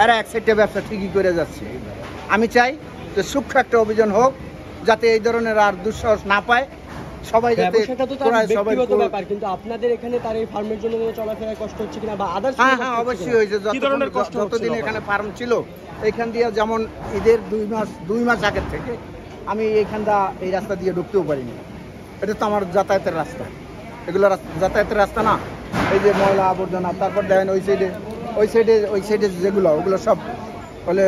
এরা এক সাইডে ব্যবসা ঠিকই করে যাচ্ছে। আমি চাই যে সূক্ষ্ম একটা অভিযান হোক, যাতে এই ধরনের আর দুঃসাহস না পায় সবাই, যাতে ব্যক্তিগত ব্যাপার, কিন্তু আপনাদের এখানে তার এই ফার্মের জন্য চলাফেরায় কষ্ট হচ্ছে কিনা বা আদার্স? হ্যাঁ অবশ্যই হয়েছে। যতদিন এখানে ফার্ম ছিল, এইখান দিয়ে যেমন ঈদের 2 মাস আগের থেকে আমি এইখানটা এই রাস্তা দিয়ে ঢুকতেও পারিনি। এটা তো আমার যাতায়াতের রাস্তা, এগুলো যাতায়াতের রাস্তা না। এই যে ময়লা আবর্জনা, তারপর দেখেন ওই সাইডে যেগুলো, ওগুলো সব বলে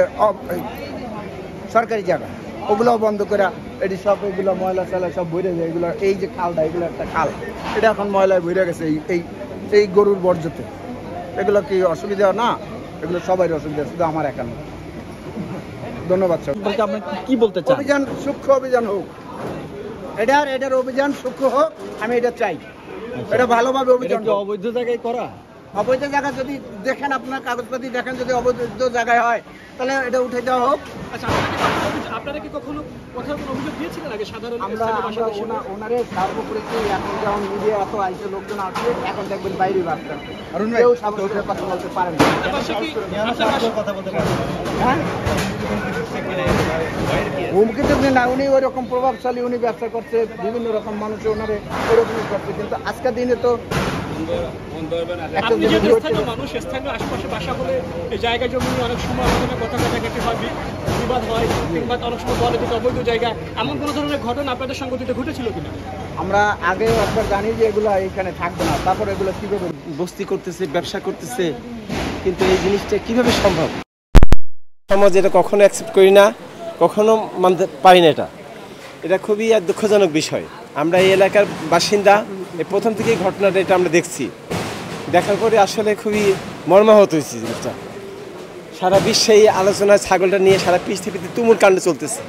সরকারি জায়গা, ওগুলোও বন্ধ করে এটি সব এগুলো ময়লা চলা সব ভরে যায়। এগুলো এই যে খালটা, এগুলো একটা খাল, এটা এখন ময়লায় ভরে গেছে এই গরুর বর্জ্যতে। এগুলো কি অসুবিধা না? এগুলো সবাই অসুবিধা, শুধু আমার একা না। ধন্যবাদ স্যার। আপনি কি বলতে চান? অভিযান সূক্ষ্ম অভিযান হোক, এটার অভিযান সূক্ষ্ম হোক, আমি এটা চাই। এটা ভালোভাবে অভিযান। অবৈধ জায়গায় করা, অবৈধ জায়গা যদি দেখেন, আপনার কাগজপাতি দেখেন, যদি অবৈধ জায়গায় হয় তাহলে এটা উঠে দেওয়া হোক। আচ্ছা, আপনারা কি কখনো কোথাও কোনো অভিযোগ দিয়েছিলেন আগে? সাধারণ ওনারে সার্ভ করেছি। এখন যেমন মিডিয়া এত আইসে, লোকজন আসছে, এখন দেখবেন বাইরে বাচ্চা কেউ সাধারণ কথা বলতে পারেন না। হ্যাঁ, হুমকি তো না, উনি ওই রকম প্রভাবশালী, উনি ব্যবসা করছে, বিভিন্ন রকম মানুষ ওনারে ওরকমই করছে। কিন্তু আজকের দিনে তো মানুষ স্থানীয় আশেপাশে বাসা বলে এই জায়গা জমি অনেক সময় কথা কাটাকাটি হয়, বিবাদ হয়, কিংবা অনেক সময় বলে যে অবৈধ জায়গা, এমন কোনো ধরনের ঘটনা আপনাদের সংগঠিত ঘটেছিল কিনা? আমরা আগে একবার জানি যে এগুলো এখানে থাকবে না, তারপর এগুলো কিভাবে বস্তি করতেছে, ব্যবসা করতেছে, কিন্তু এই জিনিসটা কিভাবে সম্ভব? সমাজ এটা কখনো অ্যাকসেপ্ট করি না, কখনো মানতে পারি না। এটা খুবই দুঃখজনক বিষয়। আমরা এই এলাকার বাসিন্দা, এই প্রথম থেকেই ঘটনাটা এটা আমরা দেখছি, দেখার পরে আসলে খুবই মর্মাহত হয়েছি জিনিসটা। সারা বিশ্বে এই আলোচনায় ছাগলটা নিয়ে সারা পৃথিবীতে তুমুল কাণ্ড চলতেছে।